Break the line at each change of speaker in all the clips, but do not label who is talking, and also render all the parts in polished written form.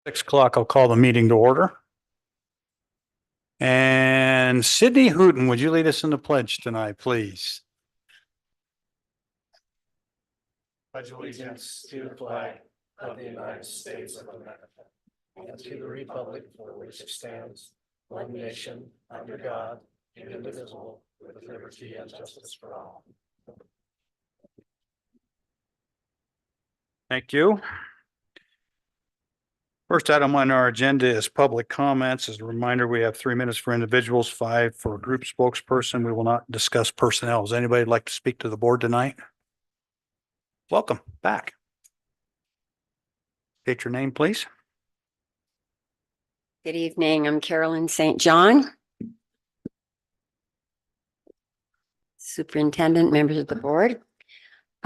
6 o'clock, I'll call the meeting to order. And Sydney Hooten, would you lead us in the pledge tonight, please?
Pledge allegiance to the flag of the United States of America and to the republic for which it stands, one nation, under God, indivisible, with liberty and justice for all.
Thank you. First item on our agenda is public comments. As a reminder, we have 3 minutes for individuals, 5 for a group spokesperson. We will not discuss personnel. Does anybody like to speak to the board tonight? Welcome back. State your name, please.
Good evening. I'm Carolyn St. John. Superintendent, members of the board.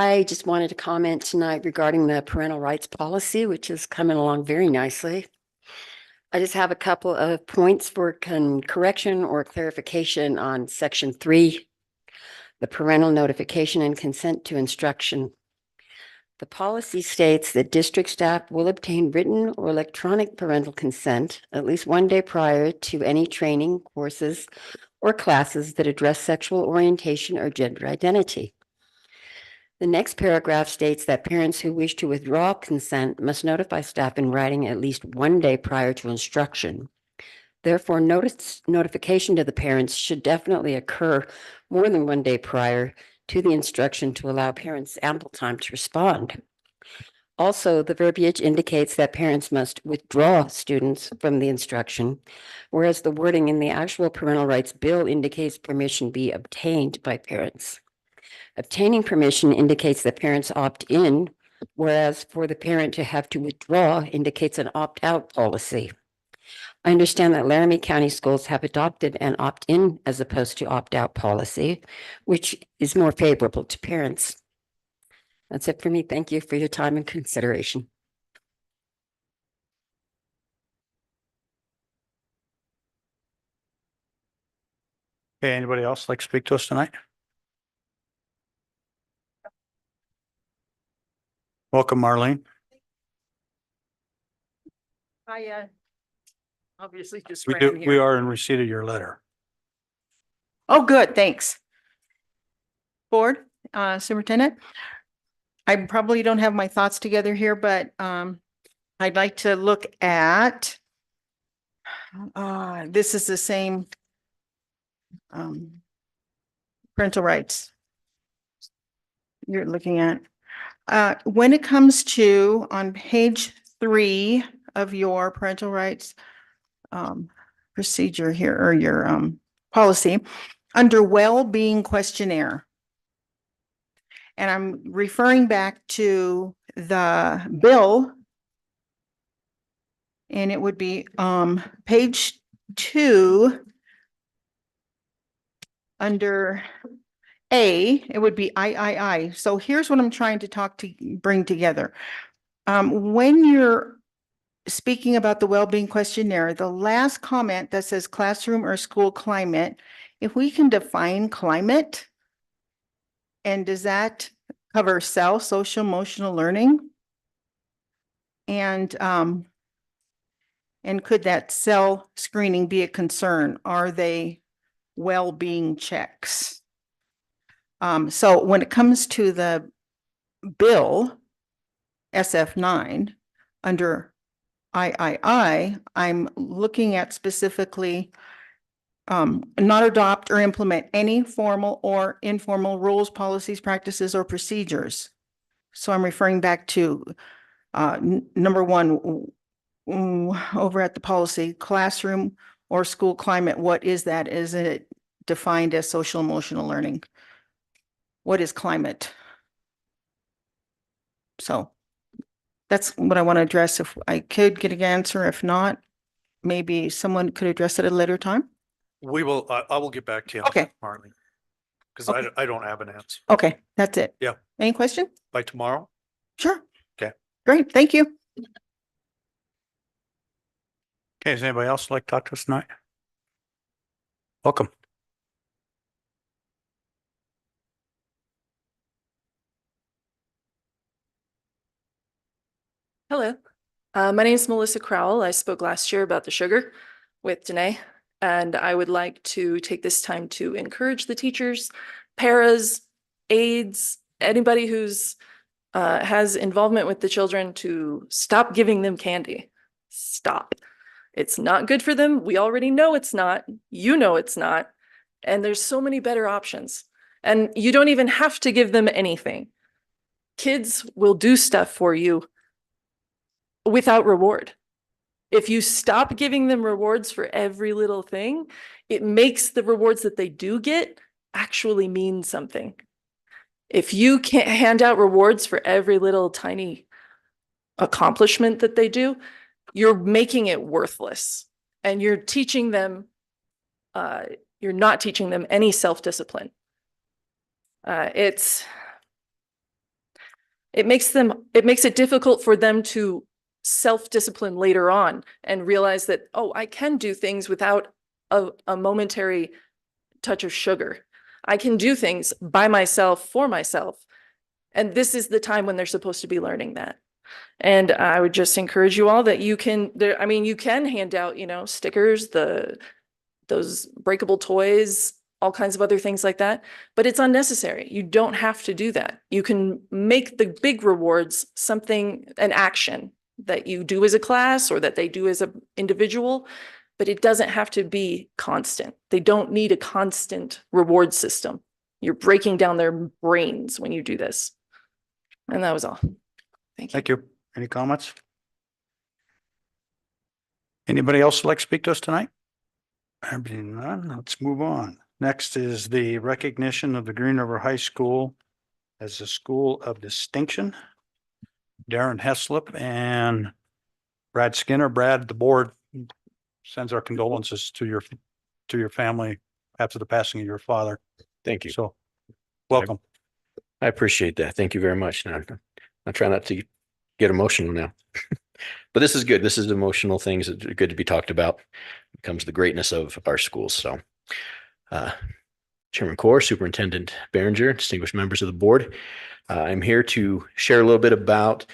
I just wanted to comment tonight regarding the parental rights policy, which is coming along very nicely. I just have a couple of points for correction or clarification on section 3, the parental notification and consent to instruction. The policy states that district staff will obtain written or electronic parental consent at least 1 day prior to any training, courses, or classes that address sexual orientation or gender identity. The next paragraph states that parents who wish to withdraw consent must notify staff in writing at least 1 day prior to instruction. Therefore, notification to the parents should definitely occur more than 1 day prior to the instruction to allow parents ample time to respond. Also, the verbiage indicates that parents must withdraw students from the instruction, whereas the wording in the actual parental rights bill indicates permission be obtained by parents. Obtaining permission indicates that parents opt in, whereas for the parent to have to withdraw indicates an opt-out policy. I understand that Laramie County schools have adopted an opt-in as opposed to opt-out policy, which is more favorable to parents. That's it for me. Thank you for your time and consideration.
Okay, anybody else like to speak to us tonight? Welcome, Marlene.
I obviously just
We
ran
do,
here.
we are in receipt of your letter.
Oh, good, thanks. Board, Superintendent. I probably don't have my thoughts together here, but I'd like to look at this is the same parental rights you're looking at. When it comes to on page 3 of your parental rights procedure here, or your policy, under well-being questionnaire. And I'm referring back to the bill. And it would be page 2 under A, it would be III. So here's what I'm trying to bring together. When you're speaking about the well-being questionnaire, the last comment that says classroom or school climate, if we can define climate, and does that cover social, emotional learning? And could that cell screening be a concern? Are they well-being checks? So when it comes to the bill, SF9, under III, I'm looking at specifically not adopt or implement any formal or informal rules, policies, practices, or procedures. So I'm referring back to number 1 over at the policy, classroom or school climate. What is that? Is it defined as social emotional learning? What is climate? So that's what I want to address. If I could get an answer, if not, maybe someone could address it at a later time.
We will, I will get back to you.
Okay.
Marlene. Because
Okay.
I don't have an answer.
Okay, that's it.
Yeah.
Any question?
By tomorrow?
Sure.
Okay.
Great, thank you.
Okay, does anybody else like to talk to us tonight? Welcome.
Hello.
My name is Melissa Crowell. I spoke last year about the sugar with Danae, and I would like to take this time to encourage the teachers, paras, aides, anybody who's has involvement with the children to stop giving them candy. Stop. It's not good for them. We already know it's not. You know it's not. And there's so many better options. And you don't even have to give them anything. Kids will do stuff for you without reward. If you stop giving them rewards for every little thing, it makes the rewards that they do get actually mean something. If you can't hand out rewards for every little tiny accomplishment that they do, you're making it worthless. And you're teaching them, you're not teaching them any self-discipline. It makes it difficult for them to self-discipline later on and realize that, oh, I can do things without a momentary touch of sugar. I can do things by myself, for myself. And this is the time when they're supposed to be learning that. And I would just encourage you all that you can, you can hand out, stickers, those breakable toys, all kinds of other things like that, but it's unnecessary. You don't have to do that. You can make the big rewards something, an action that you do as a class or that they do as an individual, but it doesn't have to be constant. They don't need a constant reward system. You're breaking down their brains when you do this. And that was all. Thank you.
Thank you. Any comments? Anybody else like to speak to us tonight? None. Let's move on. Next is the recognition of the Green River High School as a school of distinction. Darren Heslop and Brad Skinner. Brad, the board sends our condolences to your family after the passing of your father.
Thank you.
So welcome.
I appreciate that. Thank you very much. Now, I try not to get emotional now, but this is good. This is emotional things that are good to be talked about. It comes the greatness of our schools. So, Chairman Corr, Superintendent Behringer, distinguished members of the board, I'm here to share a little bit about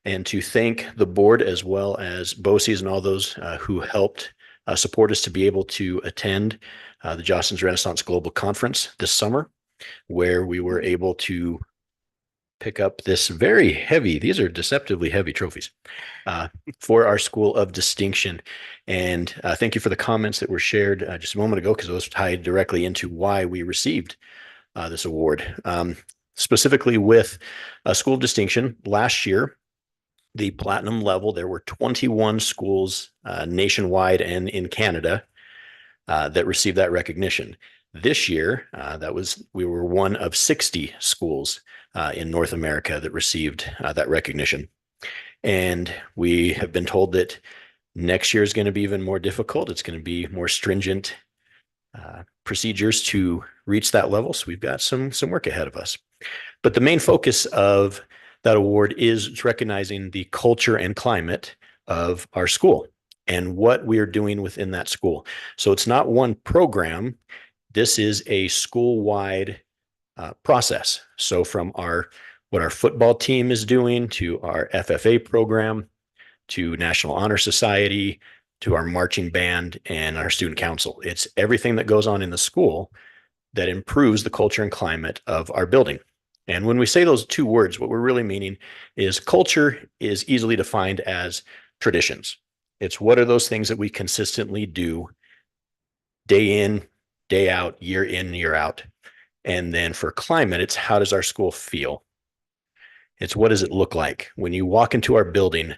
and to thank the board as well as BOCES and all those who helped support us to be able to attend the Jostens Renaissance Global Conference this summer, where we were able to pick up this very heavy, these are deceptively heavy trophies for our School of Distinction. And thank you for the comments that were shared just a moment ago, because those tied directly into why we received this award. Specifically with a School of Distinction, last year, the platinum level, there were 21 schools nationwide and in Canada that received that recognition. This year, we were one of 60 schools in North America that received that recognition. And we have been told that next year is going to be even more difficult. It's going to be more stringent procedures to reach that level. So we've got some work ahead of us. But the main focus of that award is recognizing the culture and climate of our school and what we are doing within that school. So it's not one program. This is a school-wide process. So from what our football team is doing to our FFA program, to National Honor Society, to our marching band and our student council. It's everything that goes on in the school that improves the culture and climate of our building. And when we say those two words, what we're really meaning is culture is easily defined as traditions. It's what are those things that we consistently do day in, day out, year in, year out. And then for climate, it's how does our school feel? It's what does it look like? When you walk into our building,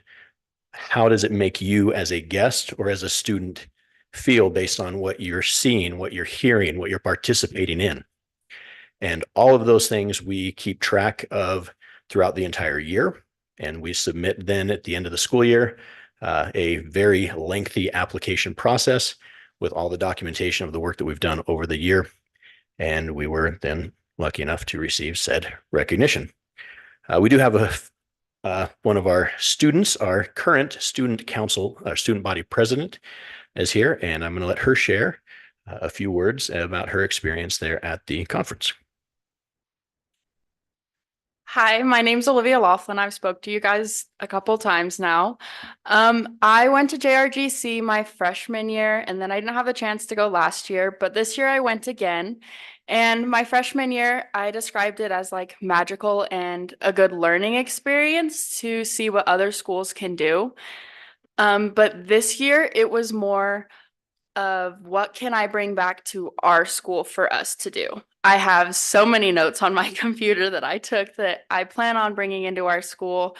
how does it make you as a guest or as a student feel based on what you're seeing, what you're hearing, what you're participating in? And all of those things we keep track of throughout the entire year. And we submit then at the end of the school year, a very lengthy application process with all the documentation of the work that we've done over the year. And we were then lucky enough to receive said recognition. We do have one of our students, our current student council, our student body president is here, and I'm going to let her share a few words about her experience there at the conference.
Hi, my name's Olivia Laughlin. I've spoke to you guys a couple times now. I went to JRGC my freshman year and then I didn't have a chance to go last year, but this year I went again. And my freshman year, I described it as like magical and a good learning experience to see what other schools can do. But this year it was more of what can I bring back to our school for us to do. I have so many notes on my computer that I took that I plan on bringing into our school.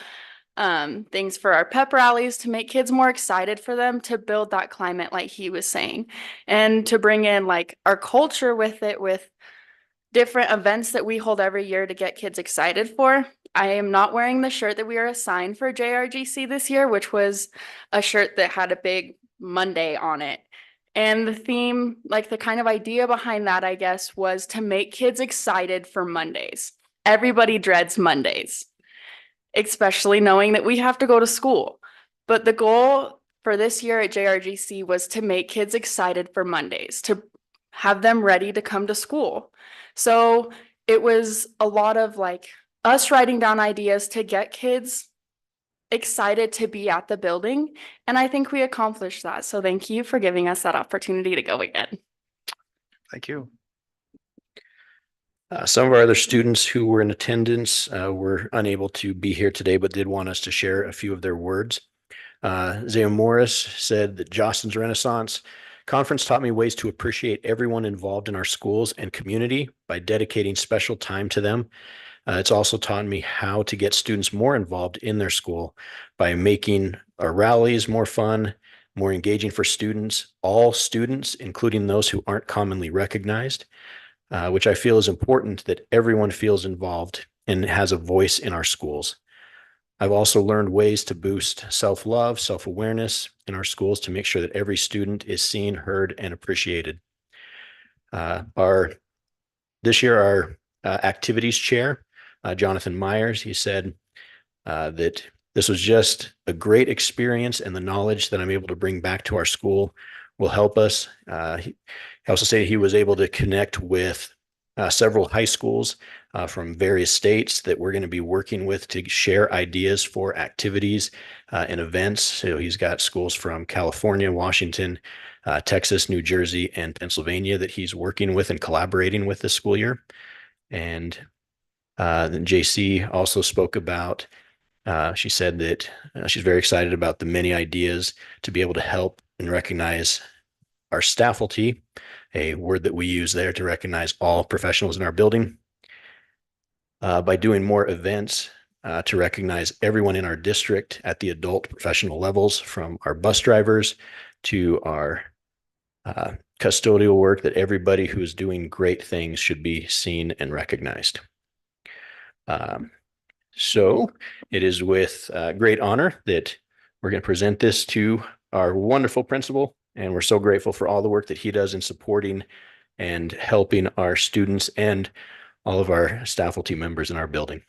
Things for our pep rallies to make kids more excited for them, to build that climate like he was saying, and to bring in like our culture with it, with different events that we hold every year to get kids excited for. I am not wearing the shirt that we are assigned for JRGC this year, which was a shirt that had a big Monday on it. And the theme, like the kind of idea behind that, I guess, was to make kids excited for Mondays. Everybody dreads Mondays, especially knowing that we have to go to school. But the goal for this year at JRGC was to make kids excited for Mondays, to have them ready to come to school. So it was a lot of like us writing down ideas to get kids excited to be at the building. And I think we accomplished that. So thank you for giving us that opportunity to go again.
Thank you.
Some of our other students who were in attendance were unable to be here today, but did want us to share a few of their words. Zaya Morris said that Jostens Renaissance Conference taught me ways to appreciate everyone involved in our schools and community by dedicating special time to them. It's also taught me how to get students more involved in their school by making our rallies more fun, more engaging for students, all students, including those who aren't commonly recognized, which I feel is important that everyone feels involved and has a voice in our schools. I've also learned ways to boost self-love, self-awareness in our schools to make sure that every student is seen, heard, and appreciated. This year, our activities chair, Jonathan Myers, he said that this was just a great experience, and the knowledge that I'm able to bring back to our school will help us. He also said he was able to connect with several high schools from various states that we're going to be working with to share ideas for activities and events. So he's got schools from California, Washington, Texas, New Jersey, and Pennsylvania that he's working with and collaborating with this school year. And then JC also spoke about, she said that she's very excited about the many ideas to be able to help and recognize our staffalty, a word that we use there to recognize all professionals in our building, by doing more events to recognize everyone in our district at the adult professional levels, from our bus drivers to our custodial work, that everybody who is doing great things should be seen and recognized. So it is with great honor that we're going to present this to our wonderful principal, and we're so grateful for all the work that he does in supporting and helping our students and all of our staffalty members in our building.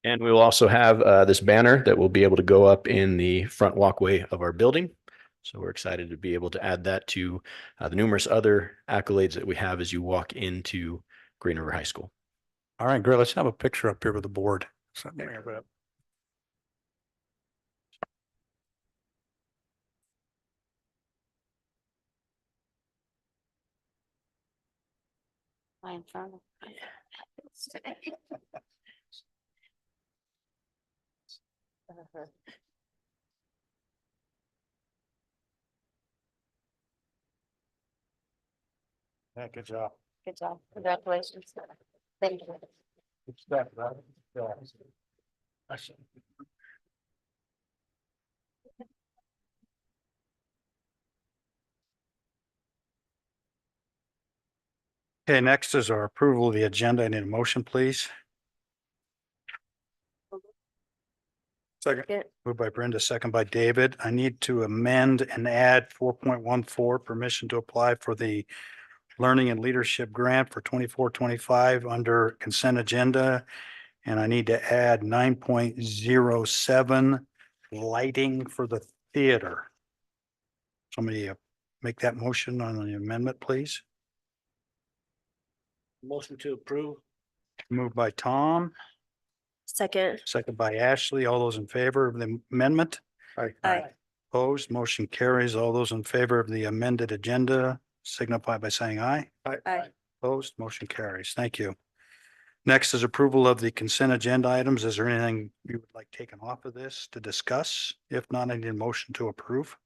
And we will also have this banner that will be able to go up in the front walkway of our building. So we're excited to be able to add that to the numerous other accolades that we have as you walk into Green River High School.
All right, great. Let's have a picture up here with the board. So, bring it up. Yeah, good job.
Good job. Congratulations. Thank you.
Good stuff, right? Yeah. Okay, next is our approval of the agenda. I need a motion, please. Second. Moved by Brenda, second by David. I need to amend and add 4.14, permission to apply for the Learning and Leadership Grant for 24-25 under consent agenda. And I need to add 9.07, lighting for the theater. Somebody make that motion on the amendment, please?
Motion to approve.
Moved by Tom,
Second.
second by Ashley. All those in favor of the amendment?
Aye.
Opposed, motion carries. All those in favor of the amended agenda signify by saying aye.
Aye.
Opposed, motion carries. Thank you. Next is approval of the consent agenda items. Is there anything you would like taken off of this to discuss? If not, I need a motion to approve.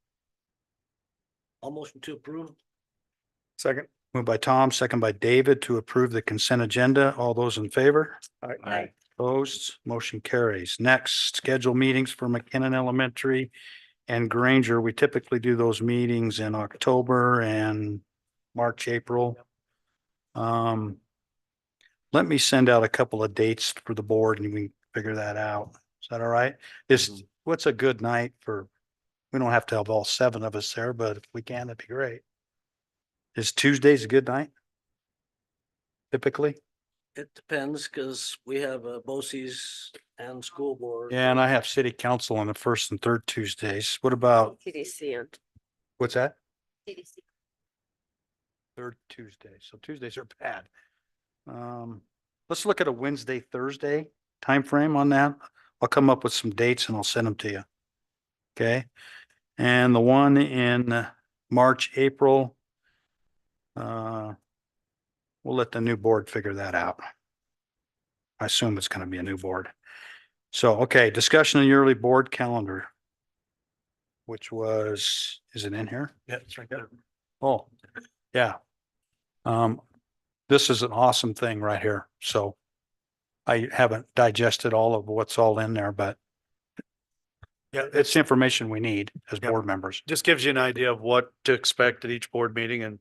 I'll motion to approve.
Second. Moved by Tom, second by David to approve the consent agenda. All those in favor?
Aye.
Opposed, motion carries. Next, schedule meetings for McKinnon Elementary and Granger. We typically do those meetings in October and March, April. Let me send out a couple of dates for the board and we can figure that out. Is that all right? What's a good night for, we don't have to have all 7 of us there, but if we can, that'd be great. Is Tuesdays a good night? Typically?
It depends because we have BOCES and school board.
Yeah, and I have city council on the first and third Tuesdays. What about,
TDC and
what's that?
TDC.
Third Tuesday. So Tuesdays are bad. Let's look at a Wednesday, Thursday timeframe on that. I'll come up with some dates and I'll send them to you. Okay. And the one in March, April, we'll let the new board figure that out. I assume it's going to be a new board. So, okay, discussion of the yearly board calendar, which was, is it in here?
Yeah, it's right there.
Oh, yeah. This is an awesome thing right here. So I haven't digested all of what's all in there, but yeah, it's information we need as board members.
Just gives you an idea of what to expect at each board meeting, and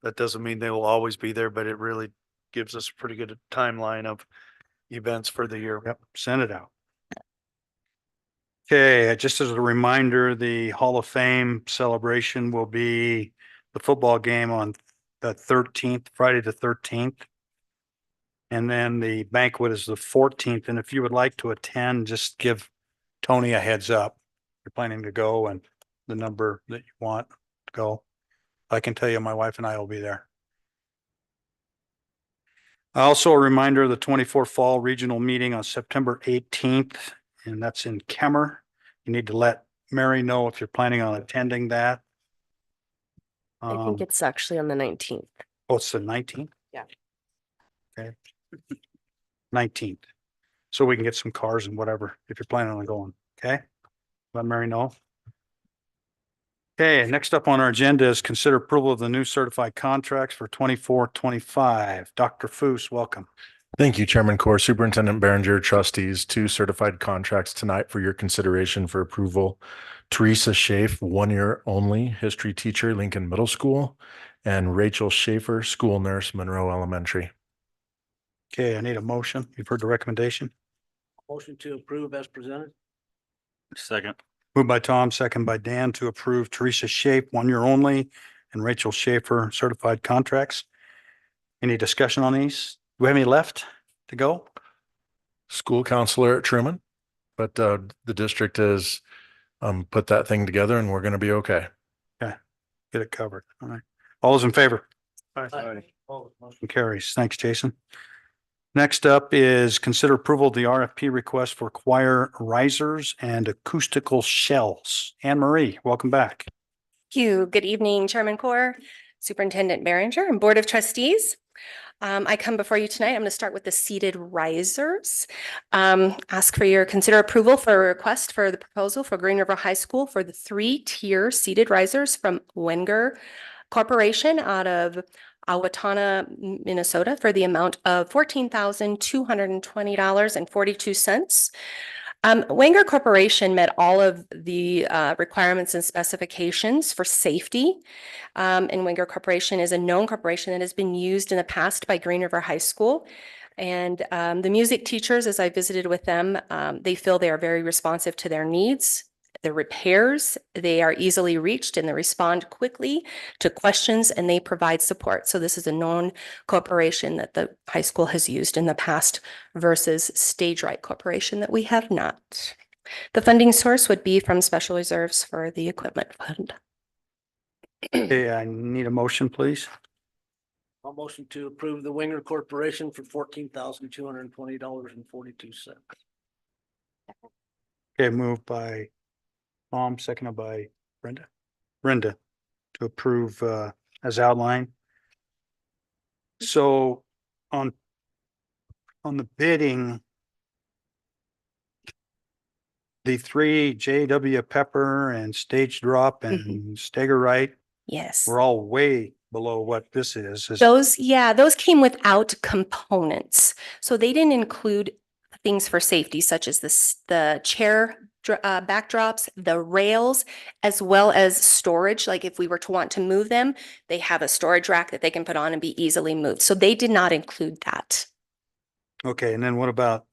that doesn't mean they will always be there, but it really gives us a pretty good timeline of events for the year.
Yep, send it out. Okay, just as a reminder, the Hall of Fame celebration will be the football game on the 13th, Friday the 13th. And then the banquet is the 14th. And if you would like to attend, just give Tony a heads up. You're planning to go and the number that you want to go. I can tell you my wife and I will be there. Also a reminder, the 24 Fall Regional Meeting on September 18th, and that's in Kemmer. You need to let Mary know if you're planning on attending that.
I think it's actually on the 19th.
Oh, it's the 19th?
Yeah.
Okay. 19th. So we can get some cars and whatever, if you're planning on going, okay? Let Mary know. Okay, next up on our agenda is consider approval of the new certified contracts for 24-25. Dr. Foos, welcome.
Thank you, Chairman Core, Superintendent Behringer, trustees. 2 certified contracts tonight for your consideration for approval. Teresa Schaaf, 1 year only, history teacher, Lincoln Middle School, and Rachel Schaefer, school nurse, Monroe Elementary.
Okay, I need a motion. You've heard the recommendation.
Motion to approve as presented.
Second.
Moved by Tom, second by Dan to approve Teresa Schaaf, 1 year only, and Rachel Schaefer certified contracts. Any discussion on these? Do we have any left to go?
School counselor at Truman, but the district has put that thing together and we're going to be okay.
Get it covered. All right. All those in favor?
Aye.
Motion carries. Thanks, Jason. Next up is consider approval of the RFP request for choir risers and acoustical shells. Anne Marie, welcome back.
Thank you. Good evening, Chairman Core, Superintendent Behringer, and Board of Trustees. I come before you tonight. I'm going to start with the seated risers. Ask for your consider approval for a request for the proposal for Green River High School for the 3-tier seated risers from Wenger Corporation out of Owatonna, Minnesota, for the amount of $14,220.42. Wenger Corporation met all of the requirements and specifications for safety. And Wenger Corporation is a known corporation that has been used in the past by Green River High School. And the music teachers, as I visited with them, they feel they are very responsive to their needs. The repairs, they are easily reached and they respond quickly to questions and they provide support. So this is a known corporation that the high school has used in the past versus Stage Right Corporation that we have not. The funding source would be from special reserves for the equipment fund.
Okay, I need a motion, please.
I'll motion to approve the Winger Corporation for $14,220.42.
Okay, moved by Tom, seconded by Brenda. Brenda to approve as outlined. So on the bidding, the three J.W. Pepper and Stage Drop and Stagger Right
Yes.
were all way below what this is.
Those came without components. So they didn't include things for safety such as the chair backdrops, the rails, as well as storage. Like if we were to want to move them, they have a storage rack that they can put on and be easily moved. So they did not include that.
Okay, and then what about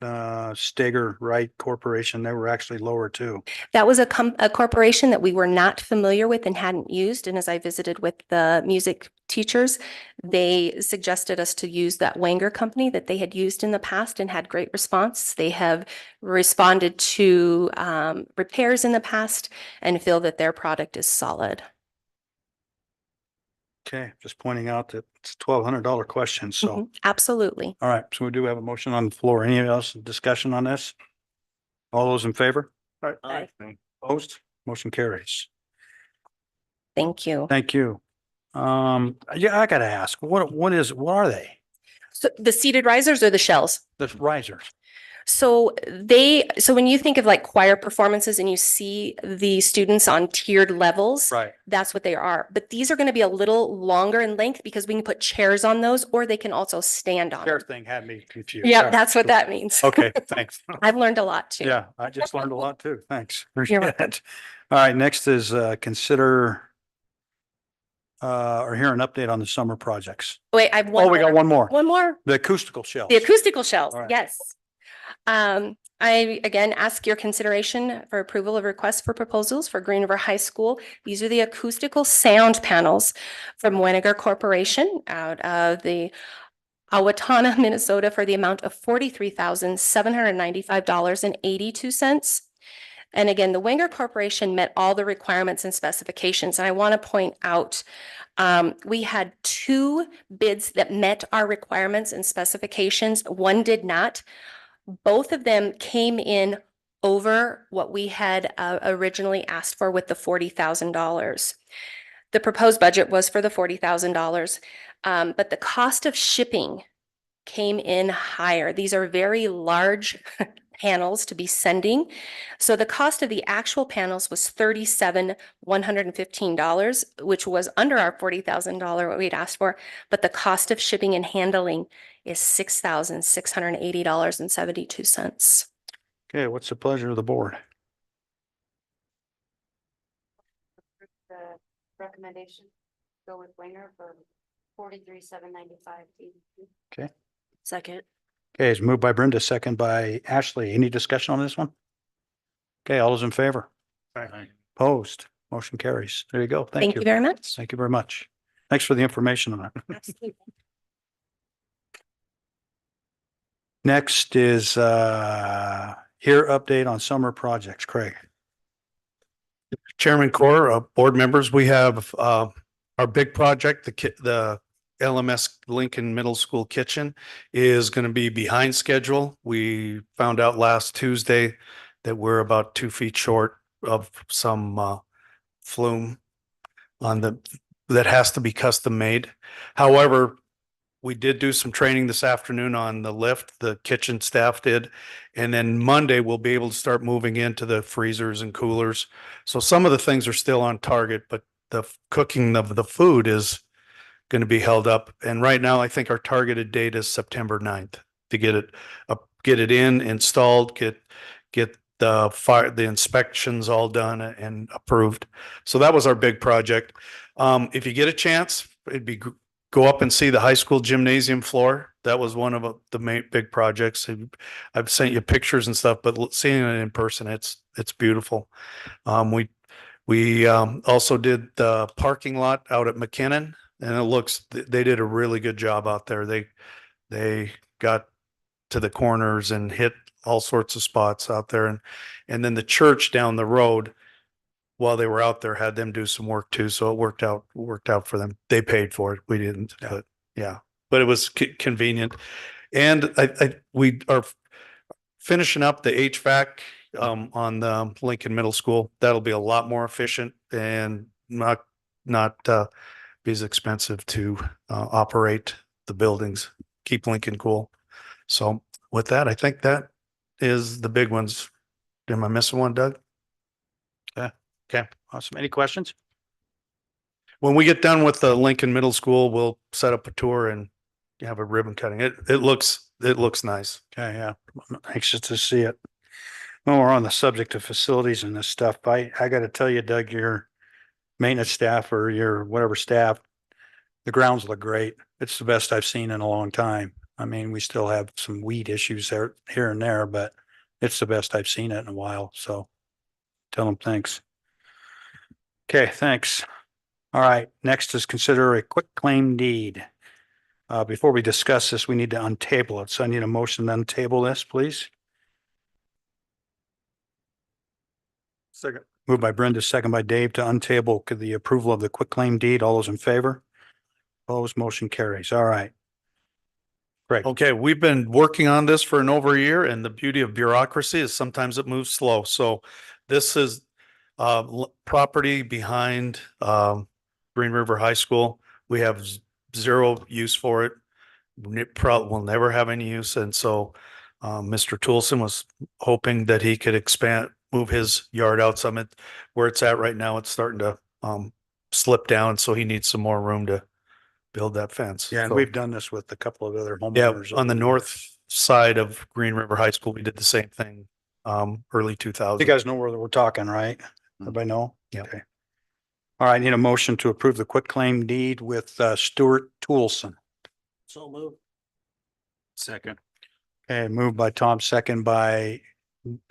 Stagger Right Corporation? They were actually lower too.
That was a corporation that we were not familiar with and hadn't used. And as I visited with the music teachers, they suggested us to use that Wanger company that they had used in the past and had great response. They have responded to repairs in the past and feel that their product is solid.
Okay, just pointing out that it's a $1,200 question, so.
Mhm, absolutely.
All right, so we do have a motion on the floor. Any else discussion on this? All those in favor?
Aye.
Opposed? Motion carries.
Thank you.
Thank you. Yeah, I gotta ask, what are they?
So the seated risers or the shells?
The risers?
So when you think of like choir performances and you see the students on tiered levels,
Right.
that's what they are. But these are going to be a little longer in length because we can put chairs on those, or they can also stand on
Chair
them.
thing had me confused.
Yeah,
Sorry.
that's what that means.
Okay, thanks.
I've learned a lot too.
Yeah, I just learned a lot too. Thanks.
You're
Appreciate
welcome.
it. All right, next is consider or hear an update on the summer projects.
Wait, I have one.
Oh, we got
more.
one more.
One more.
The acoustical shelves.
The acoustical shelves,
All right.
yes. I again ask your consideration for approval of requests for proposals for Green River High School. These are the acoustical sound panels from Weniger Corporation out of the Owatonna, Minnesota for the amount of $43,795.82. And again, the Wenger Corporation met all the requirements and specifications. And I want to point out, we had two bids that met our requirements and specifications. One did not. Both of them came in over what we had originally asked for with the $40,000. The proposed budget was for the $40,000, but the cost of shipping came in higher. These are very large panels to be sending. So the cost of the actual panels was $37,115, which was under our $40,000 what we'd asked for, but the cost of shipping and handling is $6,680.72.
Okay, what's the pleasure of the board?
The recommendation, go with Winger for 43,795.
Okay.
Second.
Okay, it's moved by Brenda, second by Ashley. Any discussion on this one? Okay, all those in favor? Opposed? Motion carries. There you go.
Thank you very much.
Thank you very much. Thanks for the information on that. Next is here update on summer projects. Craig.
Chairman Core, board members, we have our big project, the LMS Lincoln Middle School kitchen is going to be behind schedule. We found out last Tuesday that we're about 2 feet short of some flume that has to be custom made. However, we did do some training this afternoon on the lift, the kitchen staff did. And then Monday, we'll be able to start moving into the freezers and coolers. So some of the things are still on target, but the cooking of the food is going to be held up. And right now, I think our targeted date is September 9th to get it in, installed, get the inspections all done and approved. So that was our big project. If you get a chance, go up and see the high school gymnasium floor. That was one of the main big projects. I've sent you pictures and stuff, but seeing it in person, it's beautiful. We also did the parking lot out at McKinnon, and they did a really good job out there. They got to the corners and hit all sorts of spots out there. And then the church down the road, while they were out there, had them do some work too. So it worked out for them. They paid for it. We didn't, but yeah, but it was convenient. And we are finishing up the HVAC on the Lincoln Middle School. That'll be a lot more efficient and not be as expensive to operate the buildings, keep Lincoln cool. So with that, I think that is the big ones. Am I missing one, Doug?
Okay, awesome. Any questions?
When we get done with the Lincoln Middle School, we'll set up a tour and have a ribbon cutting. It looks nice.
Okay, yeah, I'm anxious to see it. When we're on the subject of facilities and this stuff, I got to tell you, Doug, your maintenance staff or your whatever staff, the grounds look great. It's the best I've seen in a long time. I mean, we still have some weed issues there, here and there, but it's the best I've seen it in a while. So tell them thanks. Okay, thanks. All right, next is consider a quick claim deed. Before we discuss this, we need to untable it. So I need a motion to untable this, please.
Second.
Moved by Brenda, second by Dave to untable the approval of the quick claim deed. All those in favor? Opposed, motion carries. All right. Great.
Okay, we've been working on this for over a year, and the beauty of bureaucracy is sometimes it moves slow. So this is property behind Green River High School. We have zero use for it. It probably will never have any use. And so Mr. Toolson was hoping that he could move his yard out some. Where it's at right now, it's starting to slip down. So he needs some more room to build that fence.
Yeah, and
So,
we've done this with a couple of other
yeah,
homeowners.
on the north side of Green River High School, we did the same thing early 2000.
You guys know where we're talking, right? Everybody know?
Yeah.
Okay. All right, I need a motion to approve the quick claim deed with Stuart Toolson.
So move.
Second. Okay, moved by Tom, second by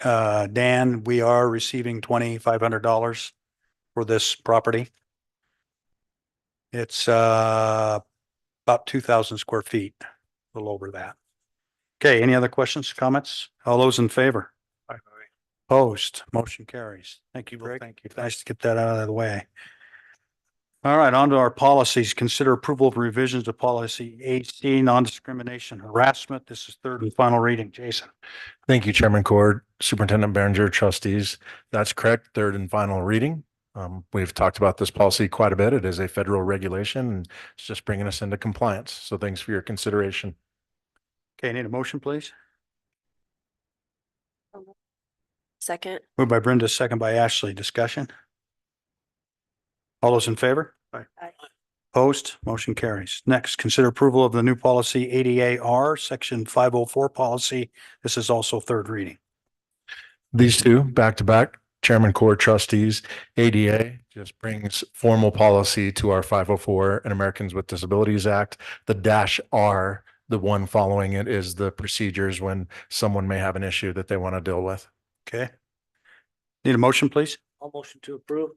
Dan. We are receiving $2,500 for this property. It's about 2,000 square feet, a little over that. Okay, any other questions, comments? All those in favor? Opposed, motion carries. Thank you, Greg. Thank you. Nice to get that out of the way. All right, on to our policies. Consider approval of revisions to policy AC, non-discrimination harassment. This is third and final reading. Jason.
Thank you, Chairman Cord, Superintendent Behringer, trustees. That's correct. Third and final reading. We've talked about this policy quite a bit. It is a federal regulation and it's just bringing us into compliance. So thanks for your consideration.
Okay, need a motion, please?
Second.
Moved by Brenda, second by Ashley. Discussion? All those in favor?
Aye.
Aye.
Opposed, motion carries. Next, consider approval of the new policy ADAR, section 504 policy. This is also third reading.
These two back to back, Chairman Cord, trustees, ADA just brings formal policy to our 504 and Americans with Disabilities Act. The -R, the one following it, is the procedures when someone may have an issue that they want to deal with.
Okay. Need a motion, please?
I'll motion to approve.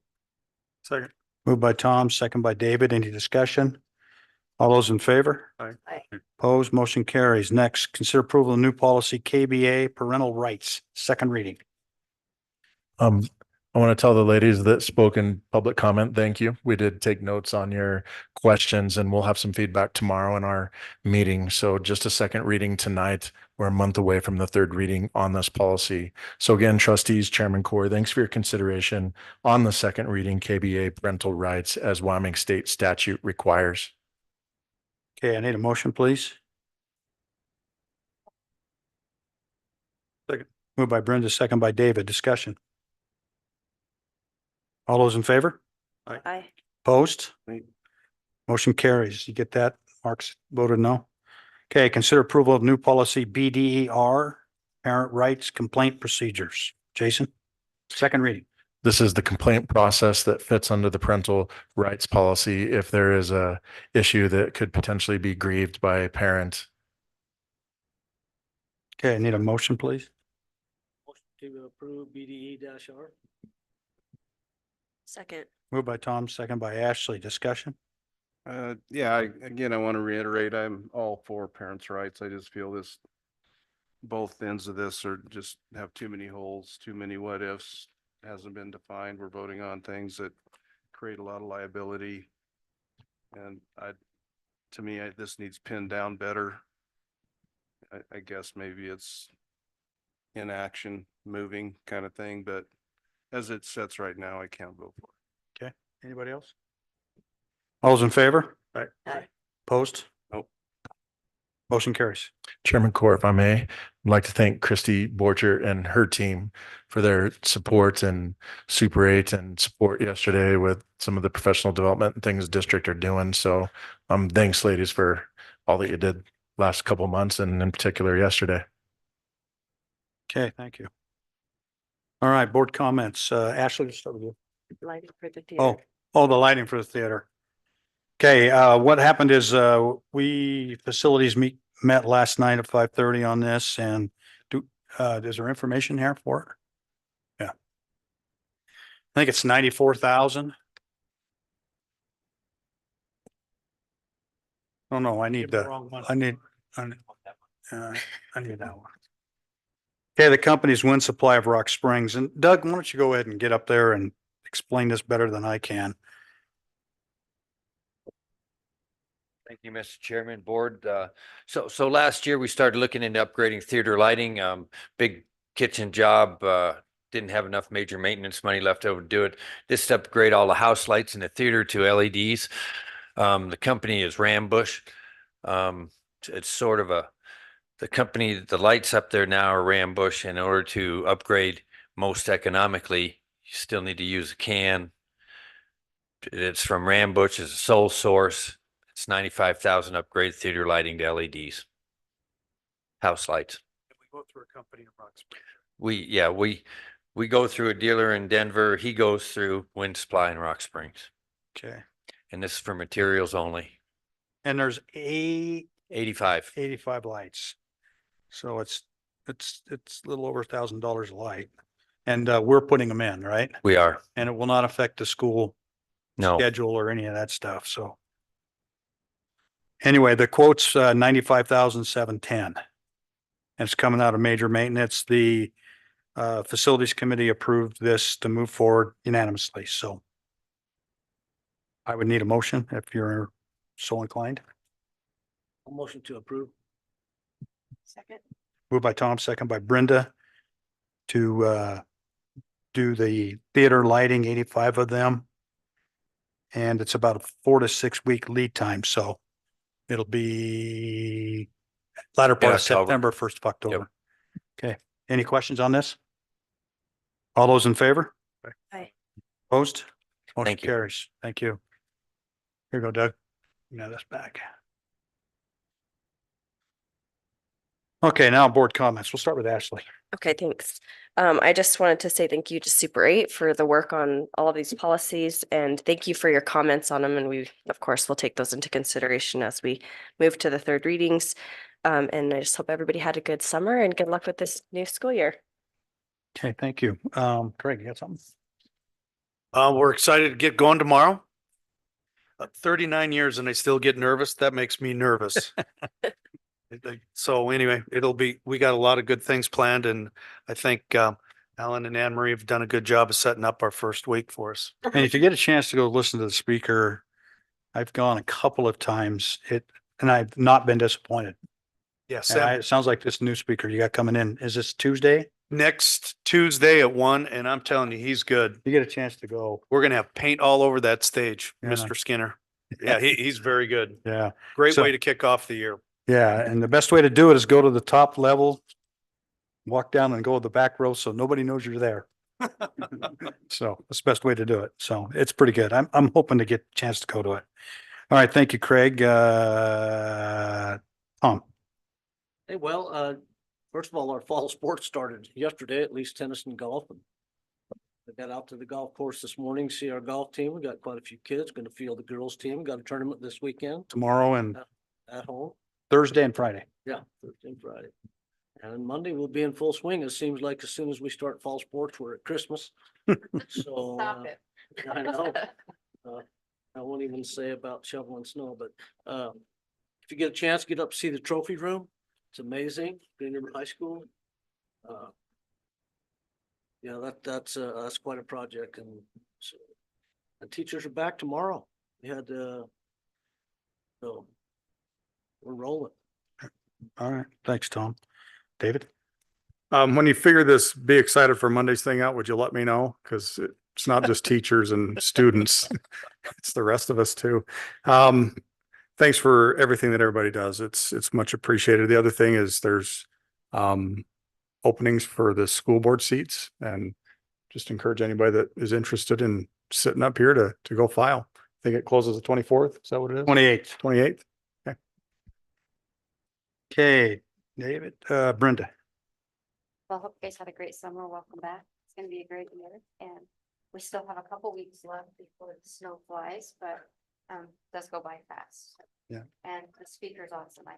Second.
Moved by Tom, second by David. Any discussion? All those in favor?
Aye.
Aye.
Opposed, motion carries. Next, consider approval of new policy KBA parental rights, second reading.
I want to tell the ladies that spoke in public comment, thank you. We did take notes on your questions and we'll have some feedback tomorrow in our meeting. So just a second reading tonight. We're a month away from the third reading on this policy. So again, trustees, Chairman Core, thanks for your consideration on the second reading KBA parental rights as Wyoming state statute requires.
Okay, I need a motion, please.
Second.
Moved by Brenda, second by David. Discussion. All those in favor?
Aye.
Opposed?
Aye.
Motion carries. You get that? Mark's voted no. Okay, consider approval of new policy BDER, parent rights complaint procedures. Jason? Second reading.
This is the complaint process that fits under the parental rights policy if there is a issue that could potentially be grieved by a parent.
Okay, I need a motion, please.
Motion to approve BDE-R.
Second.
Moved by Tom, second by Ashley. Discussion?
Again, I want to reiterate, I'm all for parents' rights. I just feel both ends of this are just have too many holes, too many what ifs. hasn't been defined. We're voting on things that create a lot of liability. And to me, this needs pinned down better. I guess maybe it's inaction, moving kind of thing, but as it sets right now, I can't vote for it.
Okay, anybody else? All those in favor?
Aye.
Aye.
Opposed?
Nope.
Motion carries.
Chairman Core, if I may, I'd like to thank Christy Borcher and her team for their support and Super 8 and support yesterday with some of the professional development and things district are doing. So thanks ladies for all that you did last couple of months and in particular yesterday.
Okay, thank you. All right, board comments. Ashley, let's start with you.
Lighting for the
Oh, the lighting for the theater. Okay, what happened is, we facilities met last night at 5:30 on this and is there information here for it? Yeah. I think it's 94,000. Oh, no, I need that one. Okay, the company's Wind Supply of Rock Springs. And Doug, why don't you go ahead and get up there and explain this better than I can?
Thank you, Mr. Chairman, Board. So last year we started looking into upgrading theater lighting. Big kitchen job. Didn't have enough major maintenance money left over to do it. This is to upgrade all the house lights in the theater to LEDs. The company is Rambush. It's sort of the company, the lights up there now are Rambush. In order to upgrade most economically, you still need to use a can. It's from Rambush, it's a sole source. It's 95,000 upgrade theater lighting to LEDs. House lights.
We go through a company in Rock Springs.
We go through a dealer in Denver. He goes through Wind Supply in Rock Springs.
Okay.
And this is for materials only.
And there's 85 lights. So it's a little over $1,000 a light. And we're putting them in, right?
We are.
And it will not affect the school
No.
schedule or any of that stuff. So anyway, the quote's 95,710. And it's coming out of major maintenance. The facilities committee approved this to move forward unanimously. So I would need a motion if you're so inclined.
A motion to approve.
Second.
Moved by Tom, second by Brenda to do the theater lighting, 85 of them. And it's about a 4 to 6 week lead time. So it'll be latter part of
October.
September, 1st of October. Okay. Any questions on this? All those in favor?
Aye.
Opposed? Motion
Thank you.
carries. Thank you. Here you go, Doug. Now that's back. Okay, now board comments. We'll start with Ashley.
Okay, thanks. I just wanted to say thank you to Super 8 for the work on all of these policies and thank you for your comments on them. And we, of course, will take those into consideration as we move to the third readings. And I just hope everybody had a good summer and good luck with this new school year.
Okay, thank you. Craig, you got something?
We're excited to get going tomorrow. 39 years and I still get nervous. That makes me nervous. So anyway, we got a lot of good things planned and I think Alan and Anne Marie have done a good job of setting up our first week for us.
And if you get a chance to go listen to the speaker, I've gone a couple of times and I've not been disappointed.
Yes.
And it sounds like this new speaker you got coming in. Is this Tuesday?
Next Tuesday at 1 and I'm telling you, he's good.
You get a chance to go.
We're going to have paint all over that stage,
Yeah.
Mr. Skinner. Yeah, he's very good.
Yeah.
Great
So-
way to kick off the year.
Yeah. And the best way to do it is go to the top level, walk down and go to the back row so nobody knows you're there. So that's the best way to do it. So it's pretty good. I'm hoping to get a chance to go to it. All right. Thank you, Craig. Tom.
Hey, well, first of all, our fall sports started yesterday, at least tennis and golf. I got out to the golf course this morning, see our golf team. We got quite a few kids, going to field the girls team. Got a tournament this weekend
Tomorrow and
at home.
Thursday and Friday.
Yeah, Thursday and Friday. And Monday we'll be in full swing. It seems like as soon as we start fall sports, we're at Christmas. So I know. I won't even say about shoveling snow, but if you get a chance, get up to see the trophy room. It's amazing. Green River High School. Yeah, that's quite a project and so the teachers are back tomorrow. We had, so we're rolling.
All right. Thanks, Tom. David?
When you figure this Be Excited for Mondays thing out, would you let me know? Because it's not just teachers and students. It's the rest of us too. Thanks for everything that everybody does. It's much appreciated. The other thing is there's openings for the school board seats, and just encourage anybody that is interested in sitting up here to go file. I think it closes the 24th. Is that what it is?
28th.
28th.
Okay, David, Brenda.
Well, hope you guys had a great summer. Welcome back. It's gonna be a great year and we still have a couple weeks left before the snow flies, but does go by fast.
Yeah.
And the speaker's awesome. I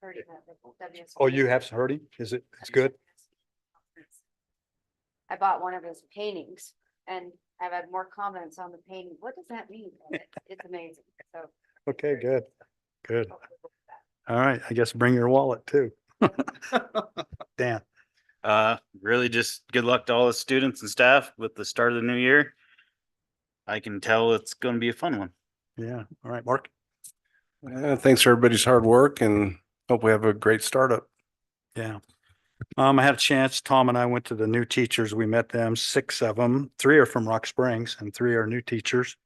heard it at the WSBA.
Oh, you have heard him? It's good?
I bought one of his paintings and I've had more comments on the painting. What does that mean? It's amazing. So.
Okay, good. Good. All right. I guess bring your wallet too. Dan.
Really just good luck to all the students and staff with the start of the new year. I can tell it's going to be a fun one.
Yeah. All right, Mark.
Thanks for everybody's hard work and hope we have a great startup.
Yeah. I had a chance, Tom and I went to the new teachers. We met them, 6 of them. 3 are from Rock Springs and 3 are new teachers.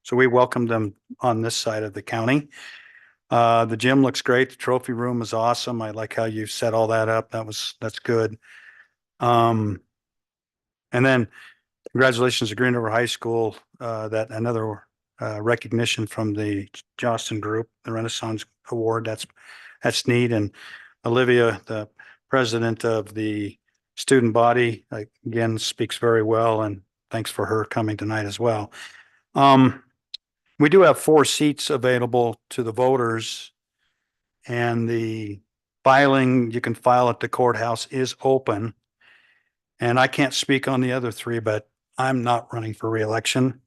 So we welcomed them on this side of the county. The gym looks great. The trophy room is awesome. I like how you set all that up. That's good. And then congratulations to Green River High School, that another recognition from the Johnston Group, the Renaissance Award. That's neat. And Olivia, the president of the student body, again, speaks very well. And thanks for her coming tonight as well. We do have 4 seats available to the voters. And the filing, you can file at the courthouse, is open. And I can't speak on the other 3, but I'm not running for reelection.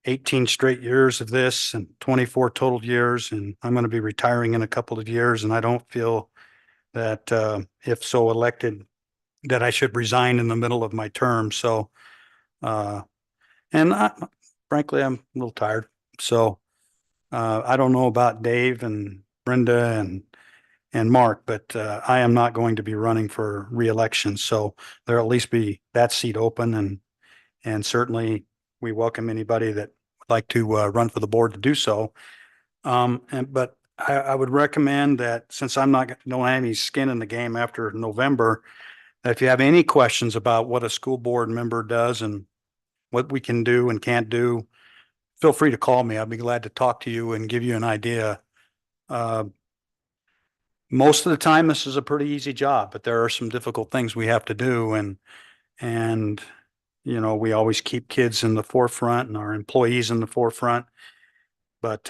18 straight years of this and 24 total years, and I'm going to be retiring in a couple of years. And I don't feel that if so elected, that I should resign in the middle of my term. So, frankly, I'm a little tired. So I don't know about Dave and Brenda and Mark, but I am not going to be running for reelection. So there'll at least be that seat open, and certainly we welcome anybody that would like to run for the board to do so. But I would recommend that, since don't have any skin in the game after November, that if you have any questions about what a school board member does and what we can do and can't do, feel free to call me. I'd be glad to talk to you and give you an idea. Most of the time, this is a pretty easy job, but there are some difficult things we have to do. And we always keep kids in the forefront and our employees in the forefront. But,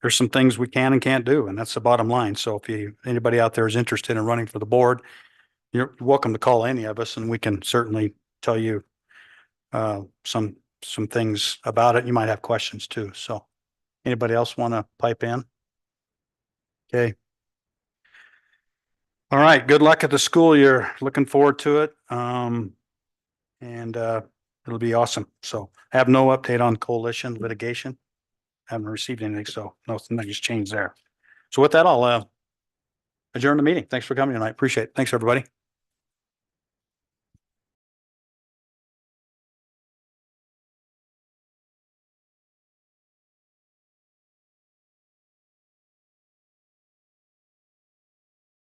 there's some things we can and can't do, and that's the bottom line. So if anybody out there is interested in running for the board, you're welcome to call any of us, and we can certainly tell you some things about it. You might have questions too. So anybody else want to pipe in? Okay. All right. Good luck at the school year. Looking forward to it. And it'll be awesome. So I have no update on coalition litigation. Haven't received anything, so nothing just changed there. So with that, I'll adjourn the meeting. Thanks for coming tonight. Appreciate it. Thanks, everybody.